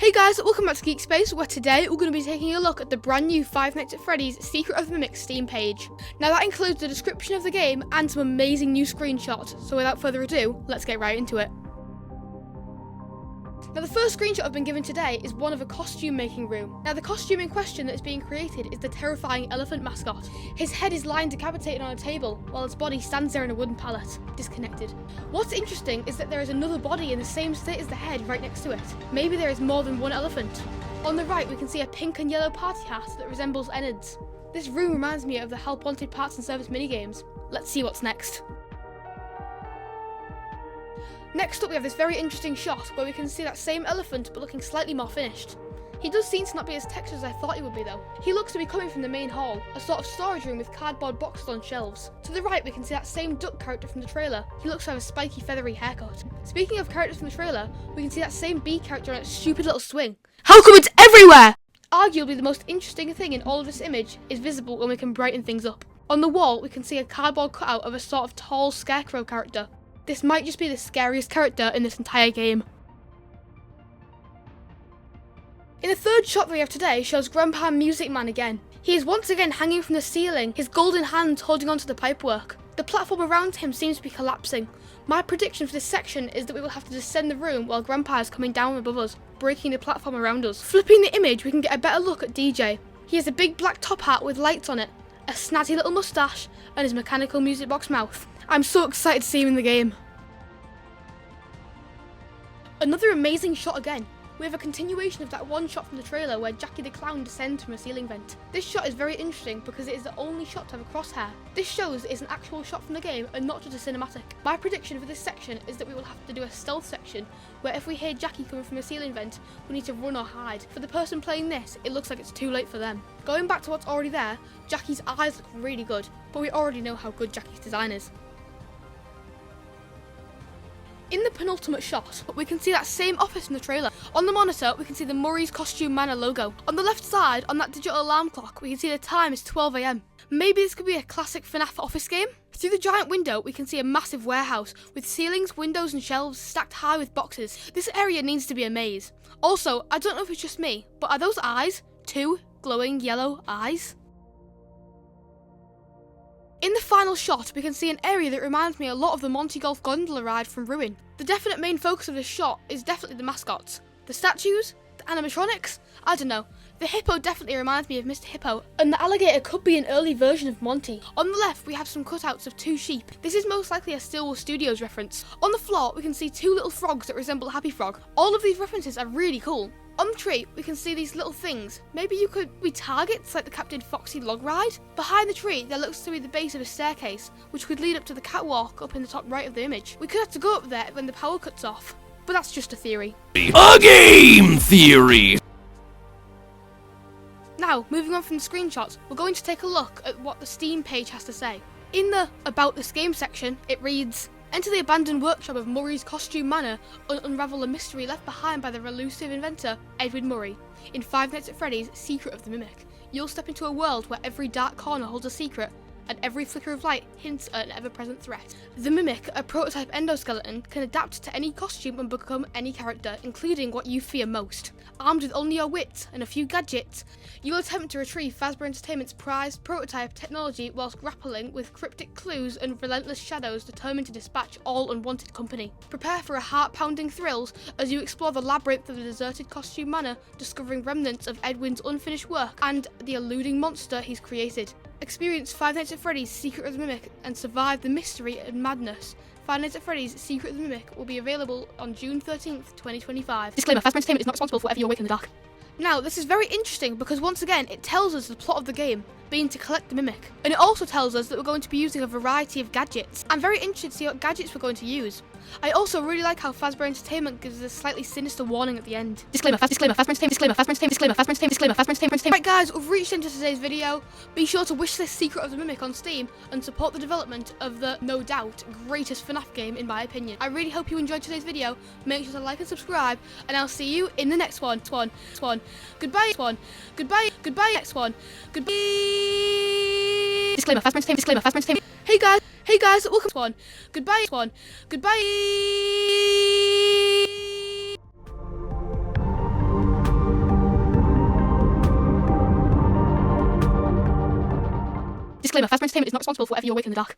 Hey guys, welcome back to Geek Space, where today we're going to be taking a look at the brand new Five Nights at Freddy's Secret of the Mimic Steam page. Now that includes the description of the game and some amazing new screenshots, so without further ado, let's get right into it. Now the first screenshot I've been given today is one of a costume making room. Now the costume in question that is being created is the terrifying elephant mascot. His head is lying decapitated on a table, while his body stands there in a wooden pallet, disconnected. What's interesting is that there is another body in the same state as the head right next to it. Maybe there is more than one elephant. On the right we can see a pink and yellow party hat that resembles Ennard's. This room reminds me of the Help Wanted parts and service minigames. Let's see what's next. Next up we have this very interesting shot where we can see that same elephant but looking slightly more finished. He does seem to not be as textured as I thought he would be though. He looks to be coming from the main hall, a sort of storage room with cardboard boxes on shelves. To the right we can see that same duck character from the trailer. He looks to have a spiky feathery haircut. Speaking of characters from the trailer, we can see that same bee character on its stupid little swing. How come it's everywhere? Arguably the most interesting thing in all of this image is visible when we can brighten things up. On the wall we can see a cardboard cutout of a sort of tall scarecrow character. This might just be the scariest character in this entire game. In the third shot that we have today shows Grandpa Music Man again. He is once again hanging from the ceiling, his golden hands holding onto the pipework. The platform around him seems to be collapsing. My prediction for this section is that we will have to descend the room while Grandpa is coming down above us, breaking the platform around us. Flipping the image we can get a better look at DJ. He has a big black top hat with lights on it, a snazzy little moustache, and his mechanical music box mouth. I'm so excited to see him in the game. Another amazing shot again. We have a continuation of that one shot from the trailer where Jackie the Clown descends from a ceiling vent. This shot is very interesting because it is the only shot to have a crosshair. This shows it's an actual shot from the game and not just a cinematic. My prediction for this section is that we will have to do a stealth section where if we hear Jackie coming from a ceiling vent, we need to run or hide. For the person playing this, it looks like it's too late for them. Going back to what's already there, Jackie's eyes look really good, but we already know how good Jackie's design is. In the penultimate shot, we can see that same office in the trailer. On the monitor, we can see the Murray's Costume Manor logo. On the left side, on that digital alarm clock, we can see the time is 12 AM. Maybe this could be a classic FNAF office game? Through the giant window, we can see a massive warehouse with ceilings, windows and shelves stacked high with boxes. This area needs to be a maze. Also, I don't know if it's just me, but are those eyes two glowing yellow eyes? In the final shot, we can see an area that reminds me a lot of the Monty Golf gondola ride from Ruin. The definite main focus of this shot is definitely the mascots. The statues? The animatronics? I don't know. The hippo definitely reminds me of Mr. Hippo, and the alligator could be an early version of Monty. On the left, we have some cutouts of two sheep. This is most likely a Stillwell Studios reference. On the floor, we can see two little frogs that resemble Happy Frog. All of these references are really cool. On the tree, we can see these little things. Maybe you could be targets like the Captain Foxy log ride? Behind the tree, there looks to be the base of a staircase, which could lead up to the catwalk up in the top right of the image. We could have to go up there when the power cuts off, but that's just a theory. A game theory! Now, moving on from the screenshots, we're going to take a look at what the Steam page has to say. In the About This Game section, it reads, "Enter the abandoned workshop of Murray's Costume Manor and unravel a mystery left behind by the elusive inventor, Edwin Murray. In Five Nights at Freddy's Secret of the Mimic, you'll step into a world where every dark corner holds a secret, and every flicker of light hints at an ever-present threat. The Mimic, a prototype endoskeleton, can adapt to any costume and become any character, including what you fear most. Armed with only your wits and a few gadgets, you will attempt to retrieve Fazbear Entertainment's prized prototype technology whilst grappling with cryptic clues and relentless shadows determined to dispatch all unwanted company. Prepare for a heart-pounding thrills as you explore the labyrinth of the deserted costume manor, discovering remnants of Edwin's unfinished work and the eluding monster he's created. Experience Five Nights at Freddy's Secret of the Mimic and survive the mystery and madness. Five Nights at Freddy's Secret of the Mimic will be available on June 13th, 2025. Disclaimer, Fazbear Entertainment is not responsible for whatever you awake in the dark. Now, this is very interesting because once again, it tells us the plot of the game, being to collect the Mimic. And it also tells us that we're going to be using a variety of gadgets. I'm very interested to see what gadgets we're going to use. I also really like how Fazbear Entertainment gives us a slightly sinister warning at the end. Disclaimer, Fazbear Entertainment, disclaimer. Right guys, we've reached into today's video. Be sure to wishlist Secret of the Mimic on Steam and support the development of the, no doubt, greatest FNAF game in my opinion. I really hope you enjoyed today's video. Make sure to like and subscribe, and I'll see you in the next one. Goodbye, next one. Goodbye. Disclaimer, Fazbear Entertainment. Hey guys, welcome to one. Goodbye. Disclaimer, Fazbear Entertainment is not responsible for whatever you awake in the dark.